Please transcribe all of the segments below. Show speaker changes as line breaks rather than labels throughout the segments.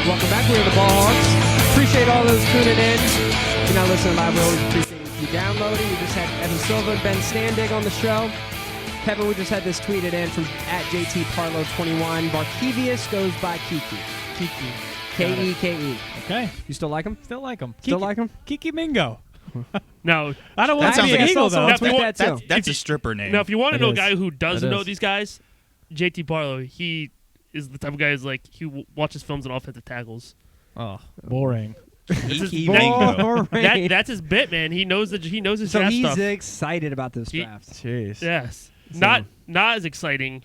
Welcome back. We're the Ball Hogs. Appreciate all those tuning in. If you're not listening live, we always appreciate you downloading. We just had Evan Silva and Ben Standig on the show. Kevin, we just had this tweeted in from @JTParlow21. Barkevius goes by Kiki. K-E-K-E.
Okay.
You still like him?
Still like him.
Still like him?
Kiki Mingo.
No.
I don't want to be an Eagle, though.
That's a stripper name.
Now, if you want to know a guy who
It
doesn't know
is.
these guys, JT Barlow, he is the type of guy who's like, he watches films on offensive tackles.
Oh, boring.
Kiki Mingo.
That's his bit, man. He knows his
So
draft
he's
stuff.
excited about this draft.
Jeez.
Yes.
So-
Not as exciting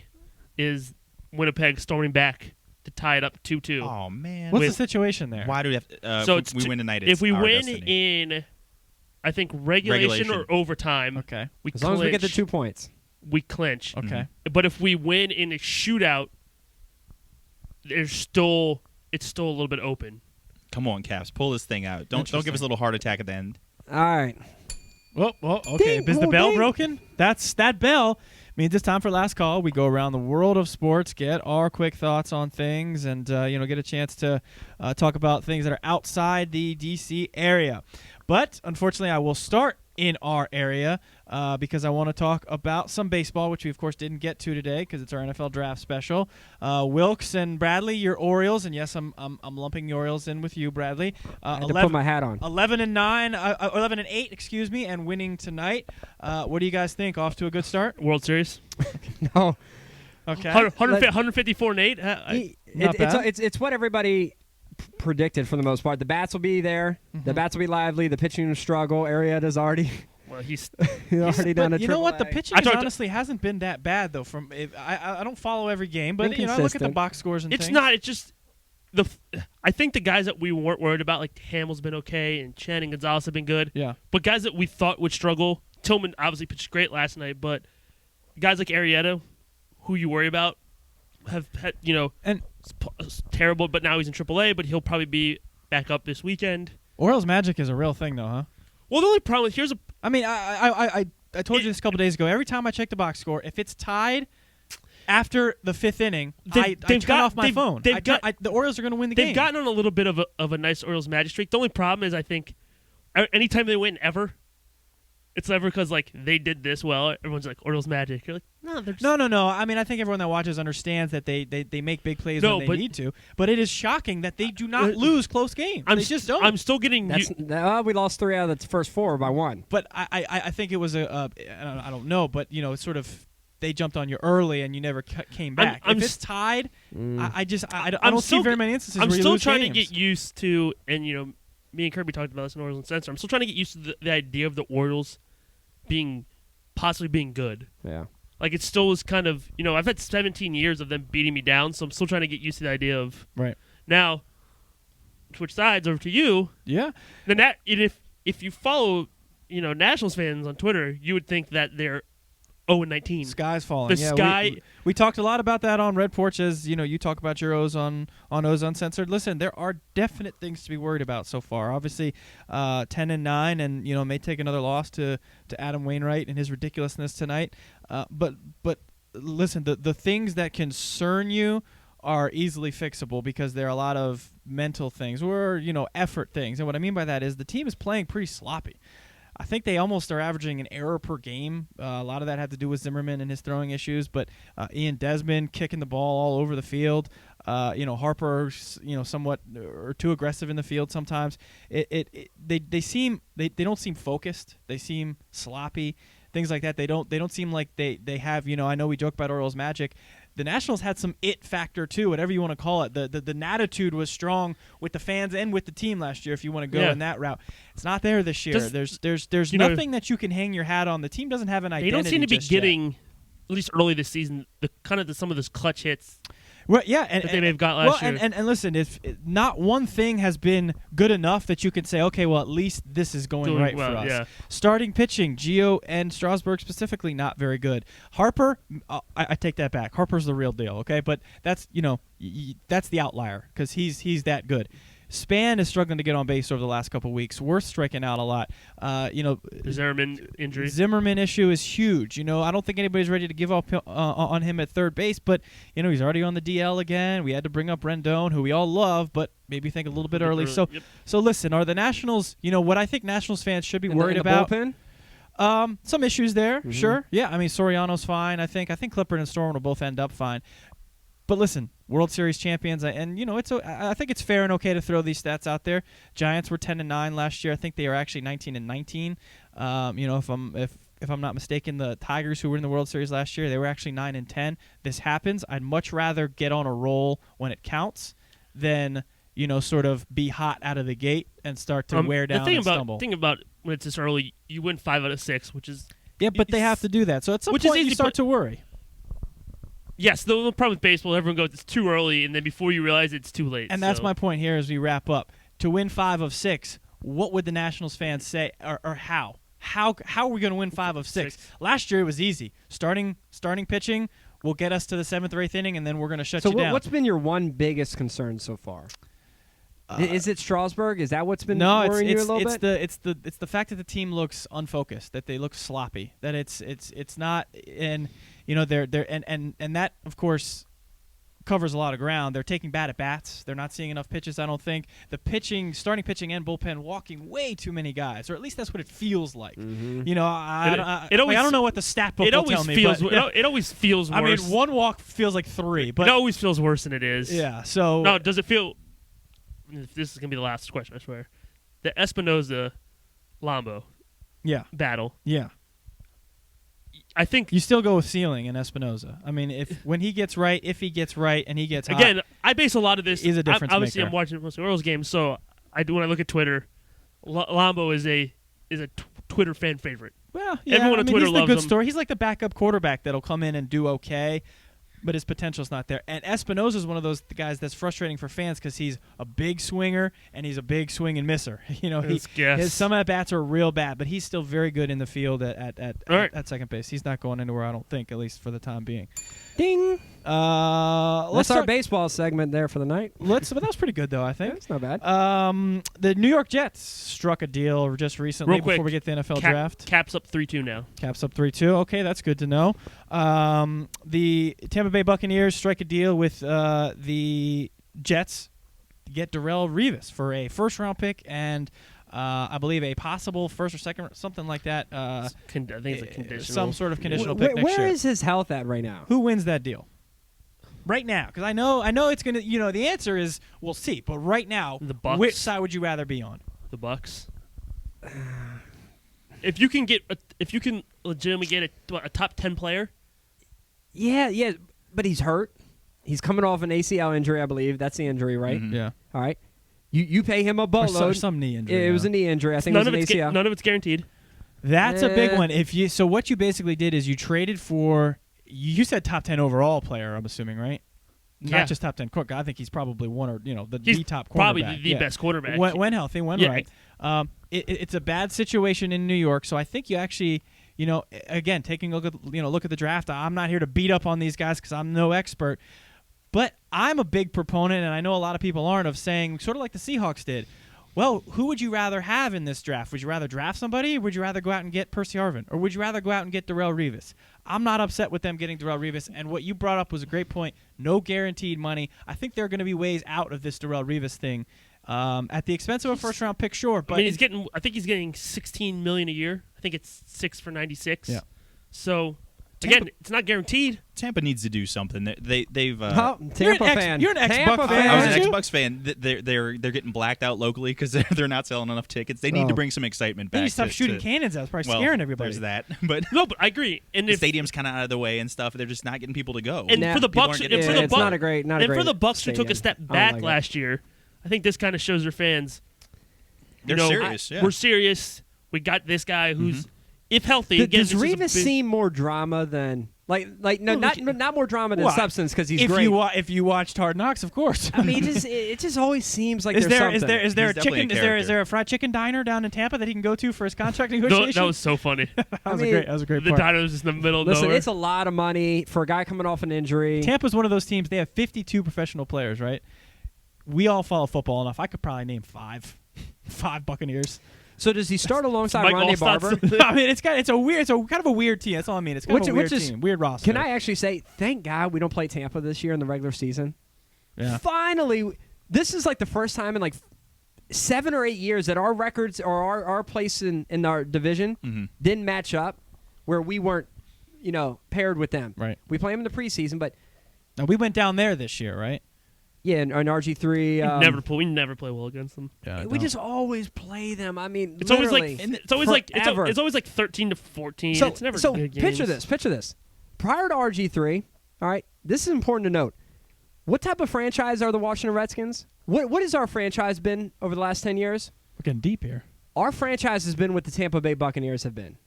is Winnipeg storming back to tie it up 2-2.
Oh man.
What's the situation there?
Why do we have?
So
if we win tonight.
If we
our
win
destiny.
in, I think regulation or overtime,
Okay.
we
As long as we get the
clinch.
2 points.
We clinch.
Okay.
But if we win in a shootout, it's still a little bit open.
Come on, Caps, pull this thing out. Don't give us a little heart attack at the end.
All right.
Well, okay.
Ding,
Is the
oh,
bell
ding.
broken? That bell means it's time for last call. We go around the world of sports, get our quick thoughts on things, and get a chance to talk about things that are outside the D.C. area. But unfortunately, I will start in our area because I want to talk about some baseball, which we of course didn't get to today because it's our NFL draft special. Wilkes and Bradley, your Orioles, and yes, I'm lumping the Orioles in with you, Bradley.
I had to put my hat on.
11-8, excuse me, and winning tonight. What do you guys think? Off to a good start?
World Series.
No.
Okay.
154 and 8.
Not bad.
It's what everybody predicted for the most part. The bats will be there. The bats will be lively. The pitching will struggle. Arrieta's already
Well, he's
already done a
you know what? The
AAA.
pitching honestly hasn't been that bad though. I don't follow every game, but I look at the
Inconsistent.
box scores and
It's
things.
not. It's just I think the guys that we weren't worried about, like Hamill's been okay, and Chen and Gonzalez have been good.
Yeah.
But guys that we thought would struggle, Tillman obviously pitched great last night, but guys like Arrieta, who you worry about, have had
And
it's terrible. But now he's in AAA, but he'll probably be back up this weekend.
Orioles magic is a real thing though, huh?
Well, the only problem
I mean, I told you this a couple days ago. Every time I check the box score, if it's tied after the fifth inning, I turn off my phone. The Orioles are going to win the game.
They've gotten on a little bit of a nice Orioles magic streak. The only problem is I think anytime they win ever, it's never because like they did this well. Everyone's like Orioles magic. You're like, no, they're just
No. I mean, I think everyone that watches understands that they make big plays when they need to. But it is shocking that they do not lose close games. They just don't.
I'm still getting.
We lost 3 out of the first 4 by 1.
But I think it was I don't know, but it's sort of they jumped on you early and you never came back. If it's tied, I don't see very many instances where you lose
I'm still trying to
games.
get used to, and me and Kirby talked about this in Orioles and Sensor. I'm still trying to get used to the idea of the Orioles possibly being good.
Yeah.
Like it still is kind of I've had 17 years of them beating me down, so I'm still trying to get used to the idea of
right
now. Switch sides over to you.
Yeah.
Then if you follow Nationals fans on Twitter, you would think that they're 0-19.
Sky's falling.
The sky.
We talked a lot about that on Red Porch, as you talk about your O's on O's Uncensored. Listen, there are definite things to be worried about so far. Obviously, 10-9, and may take another loss to Adam Wainwright and his ridiculousness tonight. But listen, the things that concern you are easily fixable because there are a lot of mental things or effort things, and what I mean by that is the team is playing pretty sloppy. I think they almost are averaging an error per game. A lot of that had to do with Zimmerman and his throwing issues, but Ian Desmond kicking the ball all over the field. Harper, somewhat or too aggressive in the field sometimes. They don't seem focused. They seem sloppy. Things like that. They don't seem like they have. I know we joke about Orioles magic. The Nationals had some it factor too, whatever you want to call it. The natitude was strong with the fans and with the team last year. If you want to go in that route, it's not there this year. There's nothing that you can hang your hat on. The team doesn't have an identity.
They don't seem to be getting,
yet.
at least early this season, some of those clutch hits.
Well, yeah,
that they may have got last year.
And listen, if not one thing has been good enough that you can say, okay, well, at least this is going right for us. Yeah. Starting pitching, Gio and Strasburg specifically, not very good. Harper, I take that back. Harper's the real deal, okay? But that's that's the outlier because he's that good. Span is struggling to get on base over the last couple of weeks. We're striking out a lot.
The Zimmerman injury.
Zimmerman issue is huge. I don't think anybody's ready to give up on him at third base, but he's already on the DL again. We had to bring up Rendon, who we all love, but maybe think a little bit early. So listen, are the Nationals? What I think Nationals fans should be worried about.
Bullpen?
Some issues there, sure. Yeah, I mean Soriano's fine. I think Clippard and Storm will both end up fine. But listen, World Series champions, and I think it's fair and okay to throw these stats out there. Giants were 10-9 last year. I think they were actually 19-19. If I'm not mistaken, the Tigers, who were in the World Series last year, they were actually 9-10. This happens. I'd much rather get on a roll when it counts than sort of be hot out of the gate and start to wear down and stumble.
The thing about when it's this early, you win 5 out of 6, which is
but they have to do that. So at some point you start to worry.
Yes, the problem with baseball, everyone goes, it's too early, and then before you realize it's too late.
And that's my point here as we wrap up. To win 5 of 6, what would the Nationals fans say, or how? How are we going to win 5 of 6? Last year it was easy. Starting pitching will get us to the 7th or 8th inning, and then we're going to shut you down.
So what's been your one biggest concern so far? Is it Strasburg? Is that what's been worrying you a little bit?
It's the fact that the team looks unfocused, that they look sloppy, that it's not, and and that of course covers a lot of ground. They're taking bad at bats. They're not seeing enough pitches. I don't think the starting pitching and bullpen walking way too many guys, or at least that's what it feels like.
Mm-hmm.
I don't know what the stat book will tell me.
It always feels worse.
I mean, one walk feels like 3, but
it always feels worse than it is.
Yeah. So
no, does it feel? This is gonna be the last question, I swear. The Espinoza-Lambo battle.
Yeah.
I think
you still go with Ceiling and Espinoza. I mean, if he gets right and he gets hot,
again, I base a lot of this.
He's a difference
obviously,
maker.
I'm watching most of the Orioles games, so when I look at Twitter, Lambo is a Twitter fan favorite.
Well, yeah,
everyone on Twitter
he's
loves
the good
him.
Story. He's like the backup quarterback that'll come in and do okay, but his potential's not there. And Espinoza is one of those guys that's frustrating for fans because he's a big swinger and he's a big swing and misser. His some at bats are real bad, but he's still very good in the field at second base. He's not going anywhere, I don't think, at least for the time being.
Ding. That's our baseball segment there for the night.
But that was pretty good, though, I think.
That's not bad.
The New York Jets struck a deal just recently
Real quick,
before we get to the NFL draft.
Caps up 3-2 now.
Caps up 3-2. Okay, that's good to know. The Tampa Bay Buccaneers strike a deal with the Jets to get Darrelle Revis for a first-round pick and I believe a possible first or second, something like that.
I think it's a conditional.
Some sort of conditional pick next year.
Where is his health at right now?
Who wins that deal? Right now, because I know it's going to, the answer is we'll see. But right now,
the Bucs.
Which side would you rather be on?
The Bucs. If you can legitimately get a top 10 player.
Yeah, but he's hurt. He's coming off an ACL injury, I believe. That's the injury, right?
Mm-hmm. Yeah.
All right. You pay him a boatload.
Or some knee injury.
It was a knee injury. I think it was an ACL.
None of it's guaranteed.
That's a big one. So what you basically did is you traded for. You said top 10 overall player. I'm assuming, right?
Yeah.
Not just top 10 quarterback. I think he's probably one or the top quarterback.
Probably the best quarterback.
When healthy, right. It's a bad situation in New York, so I think you actually. Again, taking a look at the draft. I'm not here to beat up on these guys because I'm no expert. But I'm a big proponent, and I know a lot of people aren't, of saying, sort of like the Seahawks did, well, who would you rather have in this draft? Would you rather draft somebody, or would you rather go out and get Percy Harvin? Or would you rather go out and get Darrelle Revis? I'm not upset with them getting Darrelle Revis, and what you brought up was a great point. No guaranteed money. I think there are going to be ways out of this Darrelle Revis thing. At the expense of a first-round pick, sure. But
I think he's getting $16 million a year. I think it's 6 for 96.
Yeah.
So... Again, it's not guaranteed.
Tampa needs to do something. They've.
Tampa fan.
You're an ex-Buck fan.
I was an
aren't you?
ex-Bucks fan. They're getting blacked out locally because they're not selling enough tickets. They need to bring some excitement back.
They need to stop shooting cannons out. It's probably scaring everybody.
There's that. But
but I agree. And
the stadium's kind of out of the way and stuff. They're just not getting people to go.
And for the Bucks,
it's not a great.
For the Bucks who took a step back
like
last year, I think this kind of shows their fans.
They're serious.
We're serious. We got this guy who's, if healthy,
does Revis seem more drama than? Not more drama than substance because he's great.
If you watched Hard Knocks, of course.
I mean, it just always seems like
is there
a chicken?
Is there a fried chicken diner down in Tampa that he can go to for his contract negotiation?
That was so funny.
that was a great
The
part.
diner was just in the middle of
Listen,
nowhere.
it's a lot of money for a guy coming off an injury.
Tampa's one of those teams. They have 52 professional players, right? we all follow football enough. I could probably name five Buccaneers.
So does he start alongside
Mike
Rondé Barber?
I mean, it's kind of a weird team. That's all I mean. It's kind of a weird team, weird roster.
Can I actually say, thank God we don't play Tampa this year in the regular season?
Yeah.
Finally, this is like the first time in like 7 or 8 years that our records or our place in our division didn't match up, where we weren't, paired with them.
Right.
We play them in the preseason, but
Now, we went down there this year, right?
yeah, in
We
RG3.
never play well against them.
Yeah,
we just always play them. I mean,
It's always
literally
like it's always like
forever.
it's always like 13 to 14.
So,
It's never
so
good games.
picture this. Prior to RG3, all right, this is important to note. What type of franchise are the Washington Redskins? What has our franchise been over the last 10 years?
We're getting deep here.
Our franchise has been what the Tampa Bay Buccaneers have been.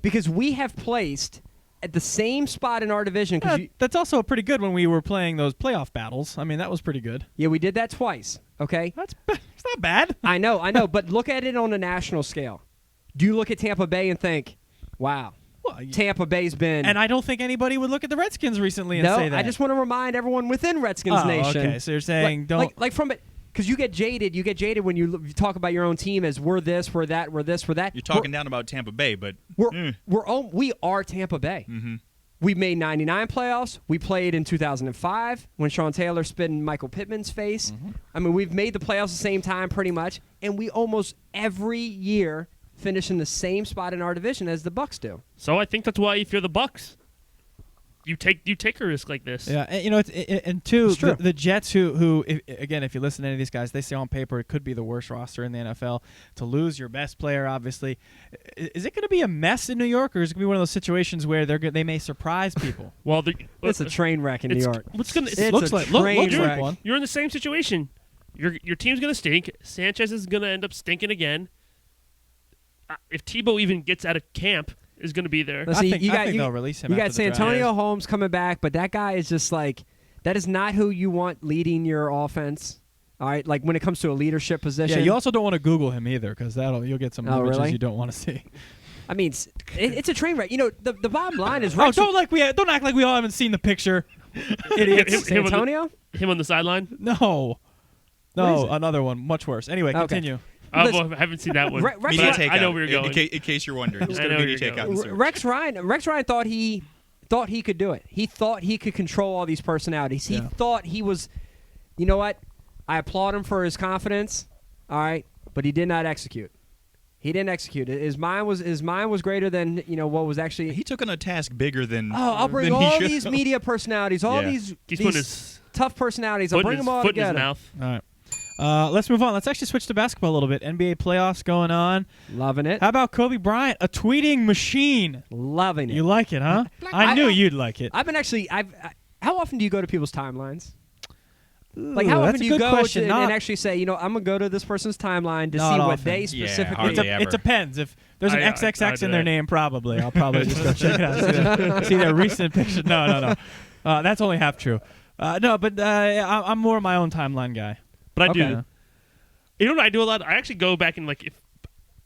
Because we have placed at the same spot in our division.
That's also pretty good when we were playing those playoff battles. I mean, that was pretty good.
Yeah, we did that twice, okay?
It's not bad.
I know, but look at it on a national scale. Do you look at Tampa Bay and think, wow, Tampa Bay's been...
And I don't think anybody would look at the Redskins recently and
no,
say that.
I just want to remind everyone within Redskins Nation.
Okay, so you're saying don't...
Like from it... Because you get jaded when you talk about your own team as we're this, we're that, we're this, we're that.
You're talking down about Tampa Bay, but
we are Tampa Bay.
Mm-hmm.
We made 99 playoffs. We played in 2005 when Sean Taylor spit in Michael Pittman's face.
Mm-hmm.
I mean, we've made the playoffs the same time pretty much, and we almost every year finish in the same spot in our division as the Bucs do.
So I think that's why if you're the Bucks, you take a risk like this.
Yeah, and, and two,
It's true.
the Jets, who again, if you listen to any of these guys, they say on paper it could be the worst roster in the NFL. To lose your best player, obviously, is it going to be a mess in New York, or is it going to be one of those situations where they may surprise people?
Well,
It's a train wreck in New York.
What's gonna?
It's
looks
a
like
train wreck.
one.
You're in the same situation. Your team's gonna stink. Sanchez is gonna end up stinking again. If Tebow even gets out of camp, is gonna be there.
Listen,
I think they'll release him.
You got
after the draft.
Santonio Holmes coming back, but that guy is just like, that is not who you want leading your offense. All right, like when it comes to a leadership position.
Yeah, you also don't want to Google him either, because you'll get some images
really?
you don't want to see.
I mean, it's a train wreck. The bottom line is
Oh, don't act like we all haven't seen the picture. Idiots.
Santonio.
Him on the sideline.
No,
What is it?
another one, much worse. Anyway,
Okay.
continue.
Well, I haven't seen that one.
Rex
But
media
Ryan-
takeout.
I know where you're going.
In case you're wondering, just
I
go to
know
media
where you're
takeout. and search.
Rex Ryan thought he could do it. He thought he could control all these personalities. He thought he was. You know what? I applaud him for his confidence. All right, but he did not execute. He didn't execute it. His mind was greater than what was actually.
He took on a task bigger than.
I'll bring
than he
all
should
these
have.
media personalities, all
Yeah.
these
He's putting his
tough personalities. I'll
foot
bring
in his,
them all
foot in his
together.
mouth.
All right. Let's move on. Let's actually switch to basketball a little bit. NBA playoffs going on.
Loving it.
How about Kobe Bryant, a tweeting machine?
Loving it.
You like it, huh? I knew you'd like it.
I've been actually. How often do you go to people's timelines? Like
Ooh,
how
that's
often
a
do you
good
go
question.
and
Not-
actually say, I'm gonna go to this person's timeline to
Not
see what
often.
they
Yeah,
specifically.
hardly ever.
It depends. If there's an
I
XXX
do
in their
that.
name, probably I'll probably just go check it out. See their recent picture. No. That's only half true. No, but I'm more my own timeline guy.
But I
Okay.
do. You know what I do a lot? I actually go back and if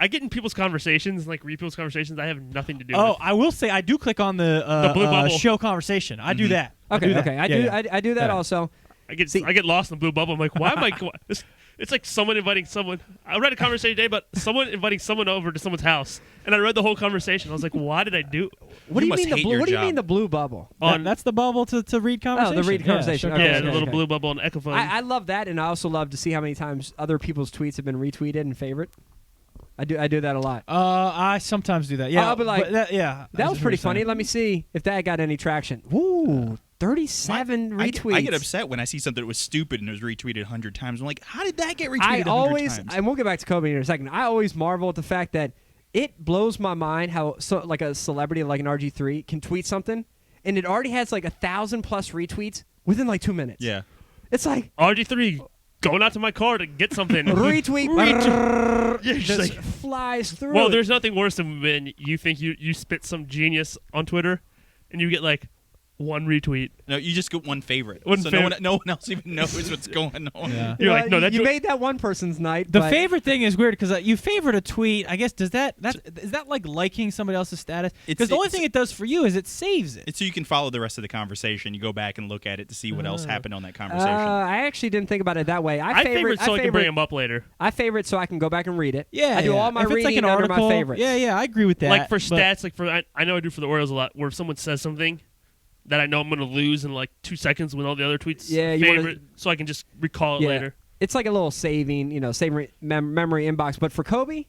I get in people's conversations, read people's conversations, I have nothing to do
Oh,
with.
I will say I do click on the
blue bubble.
show conversation. I do that.
Okay,
I do that.
I do that
Yeah.
also.
I get lost in the blue bubble. I'm like, why am I? It's like someone inviting someone. I read a conversation today about someone inviting someone over to someone's house, and I read the whole conversation. I was like, why did I do?
What do you
must
mean the
hate
blue?
your
What do you
job.
mean the blue bubble?
That's the bubble to read conversation.
read conversation.
Yeah,
Okay,
Yeah,
okay,
the little
okay.
blue bubble and echo phone.
I love that, and I also love to see how many times other people's tweets have been retweeted and favorite. I do that a lot.
I sometimes do that. Yeah,
I'll be like,
but that
That was pretty funny. Let me see if that got any traction. Ooh, 37 retweets.
I get upset when I see something that was stupid and it was retweeted 100 times. I'm like, how did that get retweeted
I
100
always,
times?
and we'll get back to Kobe in a second. I always marvel at the fact that it blows my mind how like a celebrity like an RG3 can tweet something, and it already has like 1,000+ retweets within like 2 minutes.
Yeah.
It's like
RG3 going out to my car to get something.
retweet,
Yeah, she's
just
like-
flies through.
Well,
it.
there's nothing worse than when you think you spit some genius on Twitter, and you get like one retweet.
No, you just get one favorite.
One
so
favorite.
No one else even knows what's going on.
Yeah.
You're like, no, that
you made that one person's night.
The
but
favorite thing is weird because you favorite a tweet. I guess is that like liking somebody else's status? Because the only thing it does for you is it saves it.
It's so you can follow the rest of the conversation. You go back and look at it to see what else happened on that conversation.
I actually didn't think about it that way.
I favorite so I can bring them up later.
I favorite so I can go back and read it.
Yeah,
I do all my
if it's
reading
like an
under
article,
my favorites.
Yeah, I agree with that.
Like for
but-
stats, like I know I do for the Orioles a lot. Where if someone says something that I know I'm going to lose in like 2 seconds with all the other tweets,
Yeah, you
favorite, so I can just recall it later.
It's like a little saving memory inbox. But for Kobe,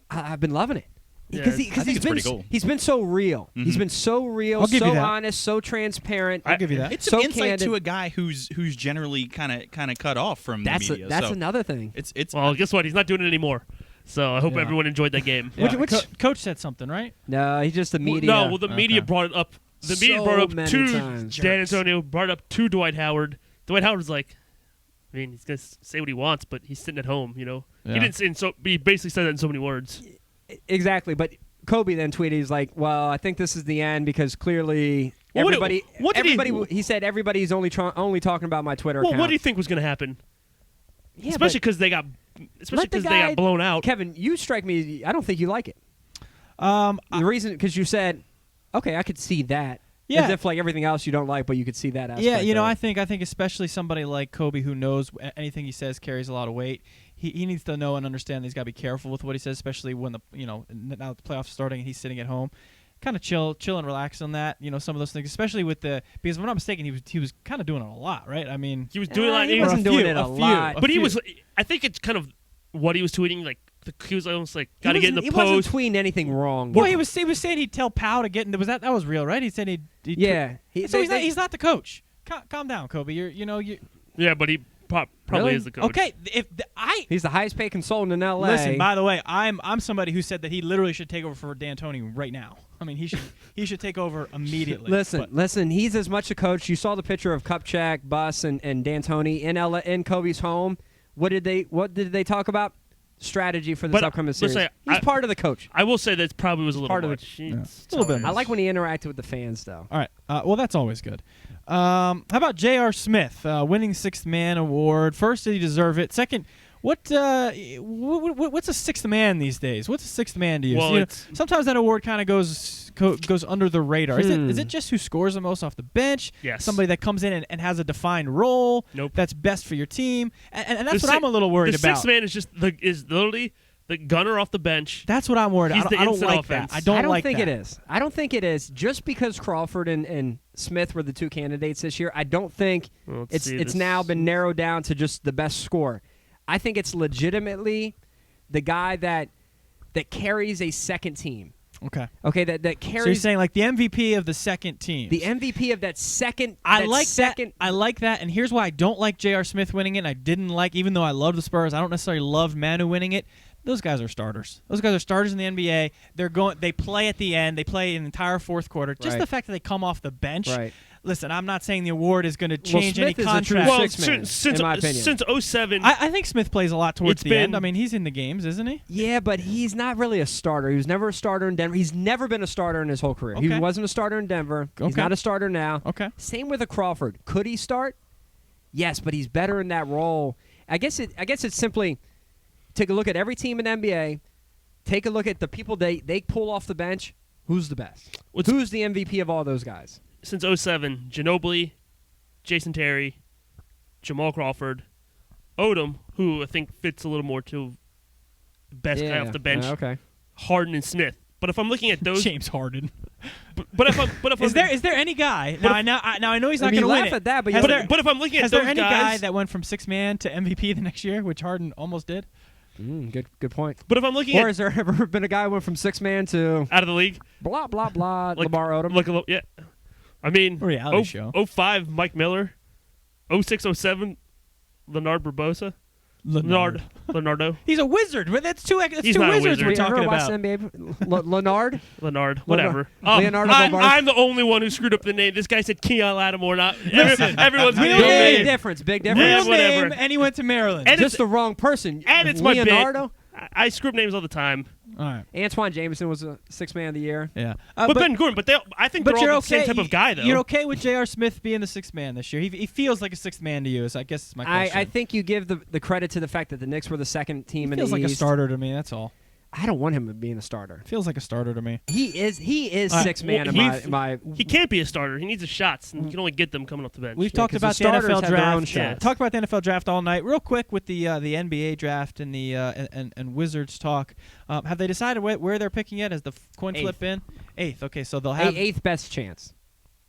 I've been loving it. Because
I think it's pretty cool.
He's been so real.
Mm-hmm.
He's been so real,
I'll give
so
you that.
honest, so transparent.
I'll give you that.
It's
so
some insight
candid.
to a guy who's generally kind of cut off from the media.
That's
so
another thing.
It's
Well, guess what? He's not doing it anymore. So I hope
Yeah.
everyone enjoyed that game.
Yeah.
Which-
Coach said something, right?
No, he's just the media.
No, the media
Okay.
brought it up. The media
So
brought it up
many
to
times.
Dan Antonio, brought it up to Dwight Howard. Dwight Howard was like, I mean, he's going to say what he wants, but he's sitting at home, you know.
Yeah.
He didn't say he basically said that in so many words.
Exactly, but Kobe then tweeted, he's like, "Well, I think this is the end because clearly
Well,
everybody,
what did he-
everybody." He said everybody's only talking about my Twitter
Well,
account.
what do you think was going to happen?
Yeah,
Especially
but
because they got blown out.
Kevin, you strike me. I don't think you like it.
I-
The reason because you said, "Okay, I could see that."
Yeah.
As if like everything else you don't like, but you could see that aspect.
Yeah, you know,
of it.
I think especially somebody like Kobe who knows anything he says carries a lot of weight. He needs to know and understand that he's got to be careful with what he says, especially when now the playoffs are starting and he's sitting at home. Kind of chill and relax on that. You know, some of those things, especially because if I'm not mistaken, he was kind of doing it a lot, right? I mean,
He was doing a lot.
he
He
wasn't
a
doing
few,
it a
few,
lot.
But he
few.
was. I think it's kind of what he was tweeting. Like he was almost like, got to get in the
He
post.
wasn't tweeting anything wrong.
Well, he was saying he'd tell Powell to get in. That was real, right? He said he'd
Yeah.
So he's not the coach. Calm down, Kobe. You
Yeah, but he probably
Really?
is the coach.
okay.
He's the highest paid consultant in L.A.
Listen, by the way, I'm somebody who said that he literally should take over for D'Antoni right now. I mean, he should take over immediately.
Listen. He's as much a coach. You saw the picture of Kupchak, Buss, and D'Antoni in Kobe's home. What did they talk about? Strategy for this
But
upcoming
let's
series.
say,
He's part of the coach.
I will say that probably was a little
Part of
much.
it.
It's
A little bit.
I like when he interacted with the fans, though.
All right. Well, that's always good. How about J.R. Smith winning Sixth Man Award? First, did he deserve it? Second, what's a sixth man these days? What's a sixth man to you?
Well,
So,
it's-
sometimes that award kind of goes under the radar. Is it just who scores the most off the bench?
Yes.
Somebody that comes in and has a defined role.
Nope.
That's best for your team, and that's
The
what I'm a little worried
the
about.
sixth man is literally the gunner off the bench.
That's what I'm worried.
He's the
I don't
instant
like
offense.
that. I don't like
think
that.
it is. I don't think it is. Just because Crawford and Smith were the two candidates this year, I don't think
Well, let's
it's
see
it's
this.
now been narrowed down to just the best score. I think it's legitimately the guy that carries a second team.
Okay.
Okay, that
So you're
carries
saying like the MVP of the second team.
the MVP of that second.
I
that
like
second.
that. I like that, and here's why I don't like J.R. Smith winning it. And I didn't like, even though I love the Spurs, I don't necessarily love Manu winning it. Those guys are starters. Those guys are starters in the NBA. They play at the end. They play an entire fourth quarter. Just
Right.
the fact that they come off the bench.
Right.
Listen, I'm not saying the award is going to change
Smith
any
is a true
contract.
Well,
sixth man, in my opinion.
since 07,
I think Smith plays a lot towards
It's
the end.
been-
I mean, he's in the games, isn't he?
Yeah, but he's not really a starter. He was never a starter in Denver. He's never been a starter in his whole career. He
Okay.
wasn't a starter in Denver. He's
Okay.
not a starter now.
Okay.
Same with a Crawford. Could he start? Yes, but he's better in that role. I guess it's simply take a look at every team in the NBA. Take a look at the people they pull off the bench. Who's the best? Who's the MVP of all those guys?
since 07, Ginobili, Jason Terry, Jamal Crawford, Odom, who I think fits a little more to best guy off the bench,
okay.
Harden and Smith. But if I'm looking at those,
James Harden.
but if I'm
Is there any guy?
But
Now I know he's
I
not
mean,
going to
you
win
laugh
it.
at that, but
Has
you-
there-
but if I'm looking at
Has
those
there any
guys,
guy that went from sixth man to MVP the next year, which Harden almost did?
Good point.
but if I'm looking
Or
at
has there ever been a guy who went from six man to
out of the league,
blah blah blah?
Like-
Lamar Odom.
look a little, yeah. I mean,
Reality show.
05, Mike Miller, 06, 07, Leonard Barbosa, Leonardo,
He's a wizard. That's two
He's not a
wizards
wizard.
we're
You
talking
ever watched
about.
NBA? Leonard.
Leonard, whatever.
Leonardo
I'm,
Bombard.
I'm the only one who screwed up the name. This guy said Keon Lattimore. Not everyone's
Real
getting
name.
Big difference. Big
Yeah,
difference.
Real
whatever.
name, and he went to Maryland.
And
Just the wrong person.
And it's my bit.
Leonardo.
I screw up names all the time.
All right.
Antoine Jameson was a sixth man of the year.
Yeah.
But Ben Gordon, I think they're all the same type of guy, though.
You're okay with J.R. Smith being the sixth man this year. He feels like a sixth man to you, so I guess it's my question.
I think you give the credit to the fact that the Knicks were the second team in the East.
Feels like a starter to me, that's all.
I don't want him being a starter.
Feels like a starter to me.
He is sixth man in my
He can't be a starter. He needs the shots, and you can only get them coming off the bench.
We've talked about the NFL draft. Talked about the NFL draft all night. Real quick with the NBA draft and the and Wizards talk. Have they decided where they're picking yet? Has the coin flip been? Eighth. Okay, so they'll have
eighth best chance.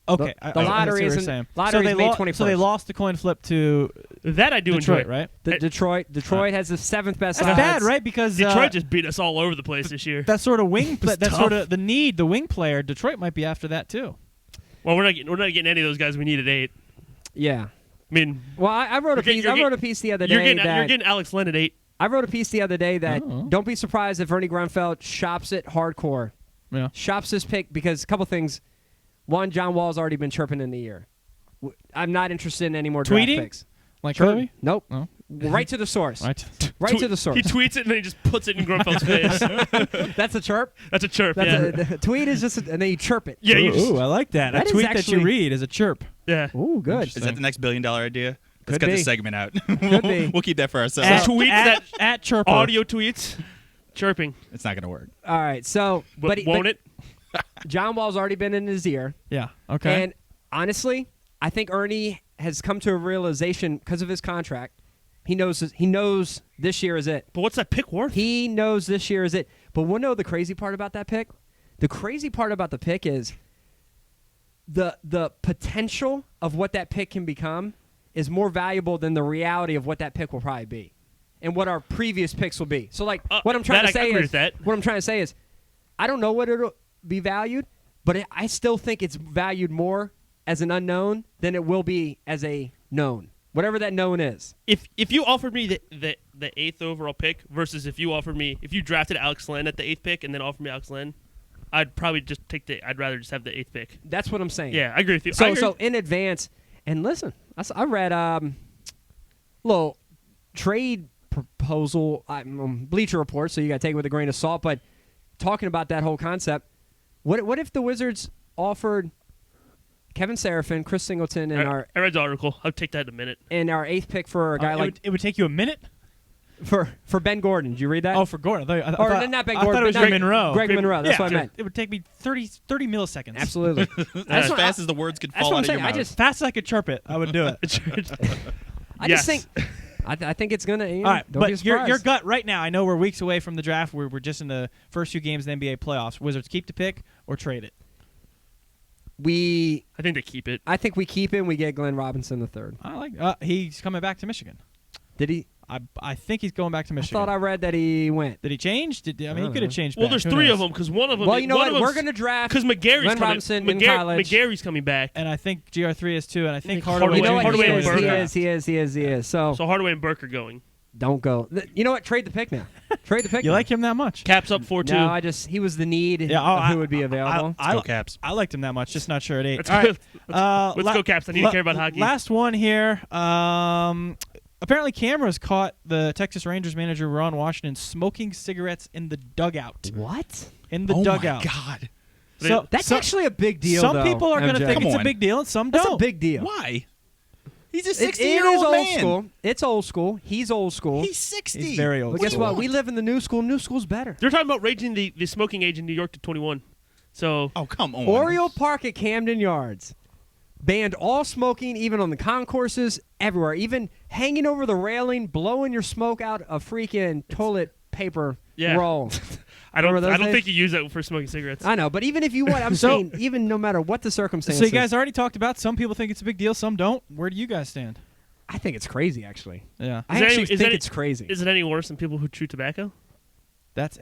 Okay,
the lottery is May 21st.
So they lost the coin flip to
that I do
Detroit,
enjoy.
Right?
Detroit has the seventh best.
That's bad, right? Because
Detroit just beat us all over the place this year.
That sort of wing, sort of the wing player. Detroit might be after that too.
Well, we're not getting any of those guys. We need at 8.
Yeah,
I mean,
well, I wrote a piece. I wrote a piece the other day.
You're getting Alex Len at 8.
I wrote a piece the other day that don't be surprised if Ernie Grunfeld shops it hardcore.
Yeah,
shops this pick because a couple things. One, John Wall's already been chirping in the ear. I'm not interested in any more draft picks.
Like Kirby?
Nope.
No.
Right to the source.
Right
to the source.
He tweets it and then he just puts it in Grunfeld's face.
That's a chirp?
That's a chirp,
the tweet is just, and then you chirp it.
Yeah,
ooh, I like that. A tweet that you read is a chirp.
Yeah.
Ooh, good.
Is that the next $1 billion idea? Let's
Could
cut
be.
this segment out.
Could be.
We'll keep that for ourselves.
At chirper.
Audio tweets, chirping.
It's not going to work.
All right, so.
Won't it?
John Wall's already been in his ear.
Yeah, okay.
And honestly, I think Ernie has come to a realization because of his contract. He knows this year is it.
But what's that pick worth?
He knows this year is it. But want to know the crazy part about that pick? The crazy part about the pick is the potential of what that pick can become is more valuable than the reality of what that pick will probably be and what our previous picks will be. So, like, what I'm trying to say is, I don't know what it'll be valued, but I still think it's valued more as an unknown than it will be as a known, whatever that known is.
If you offered me the 8th overall pick versus if you drafted Alex Len at the 8th pick and then offered me Alex Len, I'd probably just I'd rather just have the 8th pick.
That's what I'm saying.
Yeah, I agree with you.
So in advance, and listen, I read little trade proposal, Bleacher Report, so you got to take it with a grain of salt, but talking about that whole concept, what if the Wizards offered Kevin Seraphin, Chris Singleton, and
I read the article. I'll take that in a minute.
And our 8th pick for a guy
it would take you a minute?
For Ben Gordon. Did you read that?
Oh, for Gordon.
Not Ben Gordon.
I thought it was Greg Monroe.
Greg Monroe. That's what I meant.
It would take me 30 milliseconds.
Absolutely.
As fast as the words could fall out of your mouth.
As fast as I could chirp it, I would do it.
Just think... I think it's going to...
All right, but your gut right now, I know we're weeks away from the draft. We're just in the first few games of the NBA playoffs. Wizards keep the pick or trade it?
I think they keep it.
I think we keep it and we get Glenn Robinson the third.
I like he's coming back to Michigan.
Did he?
I think he's going back to Michigan.
I thought I read that he went.
Did he change? He could have changed.
Well, there's 3 of them because one of them.
Well, you know what? We're going to draft
because McGarry's
Glenn
coming.
Robinson in college.
McGarry's coming back,
and I think GR3 is too, and I think
Hardaway.
You know what?
Hardaway and Burke.
He is. So
Hardaway and Burke are going.
Don't go. You know what? Trade the pick now. Trade the pick.
You like him that much?
Caps up 4-2.
No, he was the need of who would be available.
Let's go Caps.
I liked him that much, just not sure at 8.
Let's go Caps. I need to care about hockey.
Last one here. Apparently, cameras caught the Texas Rangers manager Ron Washington smoking cigarettes in the dugout.
What?
In the dugout.
Oh my God!
So
that's actually a big deal.
Some people are going to think it's a big deal, and some don't.
That's a big deal.
Why? He's a
It
60-year-old
is old
man.
school. It's old school. He's old school.
He's 60.
He's very old.
But guess what? We live in the new school. New school's better.
They're talking about raising the smoking age in New York to 21. So.
Oh, come on.
Oriole Park at Camden Yards banned all smoking, even on the concourses, everywhere. Even hanging over the railing, blowing your smoke out a freaking toilet paper roll.
I don't think you use that for smoking cigarettes.
I know, but even if you want, I'm saying, even no matter what the circumstances.
So you guys already talked about some people think it's a big deal, some don't. Where do you guys stand?
I think it's crazy, actually.
Yeah.
I actually think it's crazy.
Is it any worse than people who chew tobacco?
That's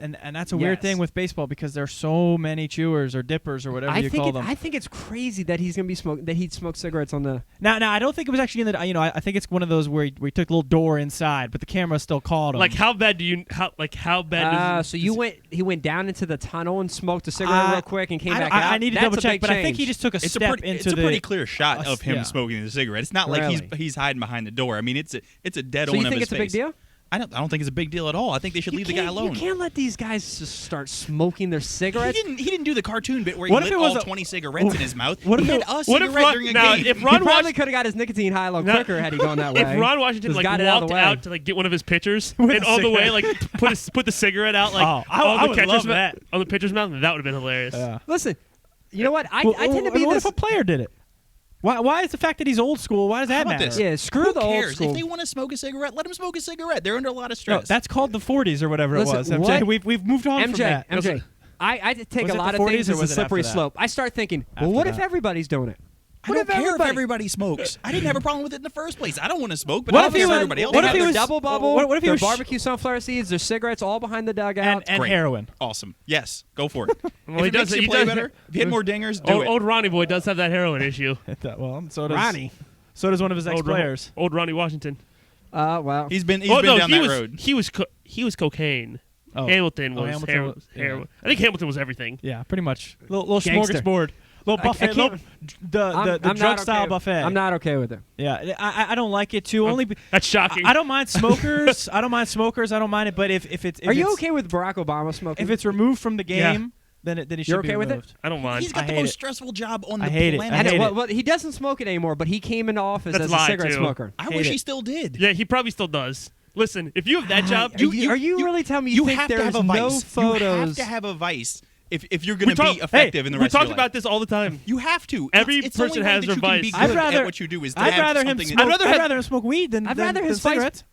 a weird thing with baseball because there's so many chewers or dippers or whatever you call them.
I think it's crazy that he's gonna be smoking. That he'd smoke cigarettes on the.
Now I don't think it was actually in the. I think it's one of those where he took a little door inside, but the camera still caught him.
Like how bad do you how bad?
So he went down into the tunnel and smoked a cigarette real quick and came back out.
I need to double check, but I think he just took a step into
It's a pretty clear shot of him
yeah.
smoking the cigarette. It's not like he's hiding behind the door. I mean, it's a dead
So
on
you
of
think
his
it's a big
face.
deal?
I don't think it's a big deal at all. I think they should leave the guy alone.
You can't let these guys just start smoking their cigarettes.
He didn't do the cartoon bit where
What
he
if
lit
it was
all
a-
20 cigarettes in his mouth.
what if
he
it-
had a
what if
cigarette
Ron-
during a
now,
game.
if
He
Ron
probably could have got his nicotine high a lot quicker had he gone that way.
If Ron Washington
Just
like
got it out of
walked
the way.
out to like get one of his pitchers
With
and
a
on the way
cigarette.
like put the cigarette out like
Oh, I
on the
would
catcher's
love
mouth,
that.
on the pitcher's mouth, that would have been hilarious.
Yeah.
Listen, you know what? I
Well,
tend to be
what
this.
if a player did it? Why is the fact that he's old school? Why does that
How about
matter?
this?
Yeah, screw
Who
the old
cares?
school.
If they want to smoke a cigarette, let them smoke a cigarette. They're under a lot of
No,
stress.
that's called the 40s or whatever
Listen,
it was. MJ,
what-
we've moved on from that.
MJ, I take
Was
a
it
lot
the
of
40s
things
or
as a
was it after
slippery
that?
slope. I start thinking, well,
After
what if
that.
everybody's doing it?
I don't care if everybody smokes. I didn't have a problem with it in the first place. I don't want to smoke, but
What
I
if
don't
he
care
was-
if everybody else
what
They
if
have
he
their
was-
double bubble,
what if he
their
was-
barbecue sunflower seeds, their cigarettes all behind the dugout.
And
Great.
heroin.
Awesome. Yes, go for it.
Well,
if
he
it makes
does-
you
he
play
does-
better, if you had more dingers, do it.
Old Ronnie boy does have that heroin issue.
Well, so does
Ronnie.
So does one of his ex-players.
Old Ronnie Washington.
Well,
He's been
Oh, no,
down
he
that
was
road.
he was cocaine.
Oh.
Hamilton was
Hamilton
heroin.
was- yeah.
Heroin. I think Hamilton was everything.
Yeah, pretty much. Little
Gangster.
smorgasbord. Little
I
buffet.
can't-
The
I'm
drug
not
style
okay.
buffet.
I'm not okay with it.
Yeah, I don't like it too. Only
That's shocking.
I don't mind smokers. I don't mind smokers. I don't mind it. But if it's
Are you okay with Barack Obama smoking?
if it's removed from the
Yeah.
game, then he should
You're
be
okay with it?
removed.
I don't mind.
He's got
I
the
hate
most
it.
stressful job on
I
the
hate it.
planet.
I hate
well, he doesn't smoke it anymore, but he came into office
That's
as a
lie,
cigarette
too.
smoker.
I
Hate
wish
it.
he still did.
Yeah, he probably still does. Listen, if you have that job,
Are you really telling me you think
have to
there's
have a
no
vice.
photos?
You have to have a vice if you're going to be effective
hey,
in the
we
rest of
talk
your
about
life.
this all the time.
You have to.
Every
It's the only
person
way
has
that
their
you can be
vice.
good
I'd rather
at what you do is to
I'd
have
rather him
something.
smoke.
rather
I'd
have-
rather him smoke weed than
I'd rather his vice-
cigarettes.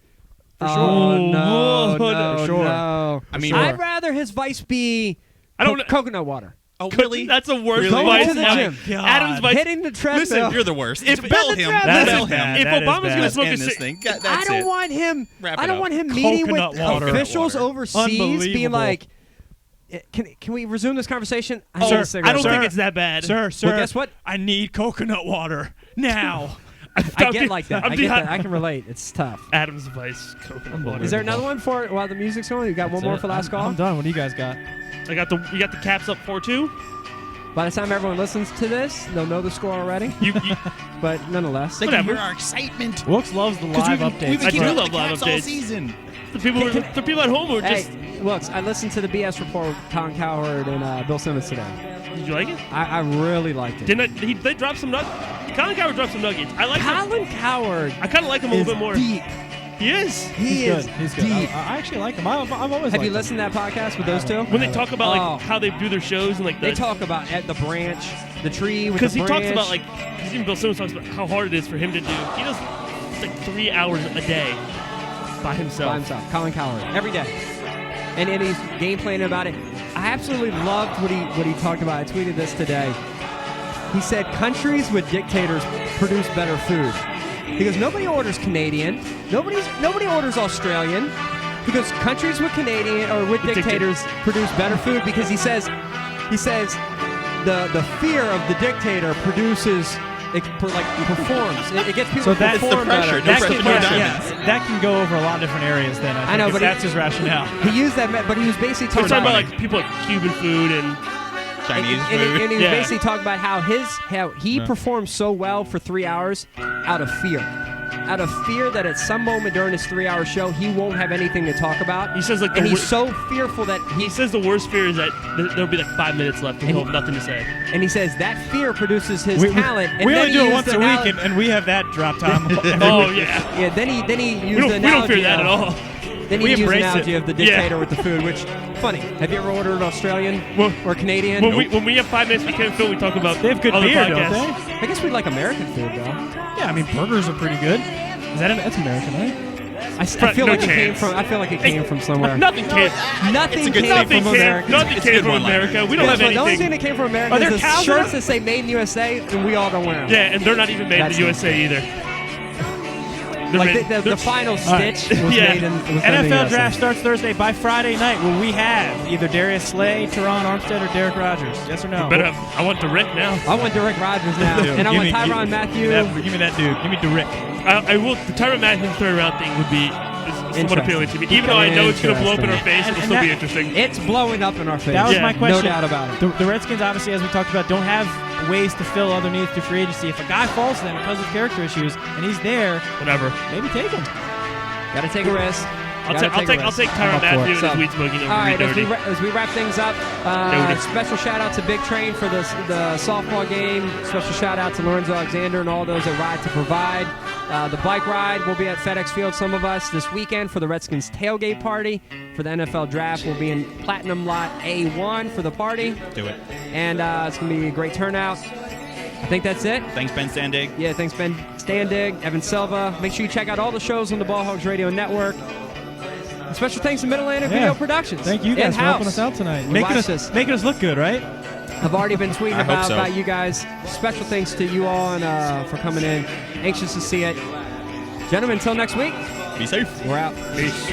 Oh,
sure.
no,
For
no,
sure.
no.
I mean,
I'd rather his vice be
I don't know.
coconut water.
oh really?
That's the worst
Really?
Going
vice.
to the
ever.
gym.
Adam's vice.
Hitting the treadmill.
Listen, you're the worst.
If
Bell
Ben
him.
the
That
Bell
is
him.
bad.
If
That is
Obama's
bad.
gonna
Let's
smoke
end
a
this
ci-
thing.
I
That's
don't
it.
want him.
Wrap it
I don't
up.
want him meeting with
Coconut water.
officials
Coconut
overseas, being
Unbelievable.
like, "Can we resume this conversation?" I need
Sir,
a cigarette.
I don't
Sir.
think it's that bad.
Sir,
guess what?
I need coconut water now.
I get like that.
I'm
I get that.
dehydrated.
I can relate. It's tough.
Adam's vice. Coconut water.
Is there another one for it while the music's going? You got one more for last call?
I'm done. What do you guys got?
We got the caps up 4-2.
By the time everyone listens to this, they'll know the score already.
You
But nonetheless,
They can
Whatever.
hear our excitement.
Wilkes loves the live updates.
We've been
I do
keeping
love
up the
live
Caps all
updates.
season.
the people at home were just.
hey, looks. I listened to the BS report with Colin Cowherd and Bill Simmons today.
Did you like it?
I really liked it.
They dropped some nuggets. Colin Cowherd dropped some nuggets. I like him.
Colin Cowherd
I kind of like him a
is
little bit more.
deep.
He is.
He
He's
is
good. He's good.
deep.
I actually like him. I've always
Have you
liked him.
listened to that podcast with those two?
When they talk about like
Oh.
how they do their shows and like
They
the
talk about at the branch, the tree with the
because he
branch.
talks about like because even Bill Simmons talks about how hard it is for him to do. He does like 3 hours a day by himself.
by himself. Colin Cowherd every day, and he's game planning about it. I absolutely loved what he talked about. I tweeted this today. He said countries with dictators produce better food. He goes, nobody orders Canadian. Nobody orders Australian. He goes, countries with Canadian or with dictators produce better food because he says the fear of the dictator produces performs. It gets people
So
to
that's the
perform
pressure.
better.
No
That
pressure,
can,
no
yeah,
diamonds.
yeah, that can go over a lot of different areas. Then I
know,
think
but
that's his rationale.
He used that, but he was basically
So
talking
we're talking
about
about like people like Cuban food and
Chinese
and
food.
he was
Yeah.
basically talking about how he performed so well for 3 hours out of fear. Out of fear that at some moment during his 3-hour show he won't have anything to talk about.
he says like
and
the
he's so fearful that
he says the worst fear is that there'll be like 5 minutes left and he'll have nothing to say.
and he says that fear produces his
We
talent. And
we
then
only
he
do it
used
once
the
a week,
analogy-
and we have that drop time.
Oh yeah.
yeah. Then he
We
used the
don't
analogy
fear that at
of-
all.
Then
We
he used the
embrace it.
analogy of the
Yeah.
dictator with the food, which funny. Have you ever ordered Australian
Well,
or Canadian?
When we have 5 minutes we can't fill, we talk about
They have good
other
beer,
podcasts.
don't they?
I guess we like American food though.
Yeah, I mean burgers are pretty good. Is that's American, right?
I feel
no
like it came
chance.
from. I feel like it came from somewhere.
Nothing came.
Nothing
It's a good
came
thing.
from America.
Nothing
It's a
came
good
from
one-liner.
America. We don't
Guess
have
what? The only thing
anything.
that came from America
Are there
is the
cows
shirts
in
that say "Made in USA" and we all don't wear them.
Yeah, and they're not even made in
That's
the USA either. They're
Like
made-
the final stitch was
Yeah.
made in was made in the
NFL
USA.
draft starts Thursday. By Friday night, will we have either Darius Slay, Teron Armstead, or Derek Rogers? Yes or no?
Better I want Rick now.
I want Derek Rogers now,
Dude,
and I
give
want
me-
Tyrann
give-
Matthew.
Give me that dude. Give me Derek.
I will. The Tyrann Matthew third round thing would be somewhat
Interesting.
appealing to me. Even though I know it's going to blow up in our face,
And-
it'll
and
still be
that-
interesting.
It's blowing up in our face.
That was
Yeah,
my
no
question.
doubt about it.
The Redskins, obviously, as we talked about, don't have ways to fill other needs through free agency. If a guy falls to them because of character issues and he's there,
Whatever.
maybe take him.
Got to take a risk.
I'll take Tyrann
up for it.
Matthew and
So,
his weed smoking over
all right,
Reed Doherty.
as we wrap things up,
Doherty.
special shout out to Big Train for the softball game. Special shout out to Lorenzo Alexander and all those that ride to provide. The bike ride will be at FedEx Field, some of us, this weekend for the Redskins tailgate party. For the NFL draft, we'll be in Platinum Lot A1 for the party.
Do it.
And it's going to be a great turnout. I think that's it.
Thanks, Ben Standig.
Yeah, thanks, Ben Standig, Evan Silva. Make sure you check out all the shows on the Ball Hogs Radio Network. And special thanks to Middle Atlantic Video Productions.
Thank you guys for
In-house.
helping us out tonight.
We
Making
watched
us
this.
look good, right?
I've already been tweeting
I hope so.
about you guys. Special thanks to you all and for coming in. Anxious to see it. Gentlemen, until next week,
Be safe.
we're out.
Peace.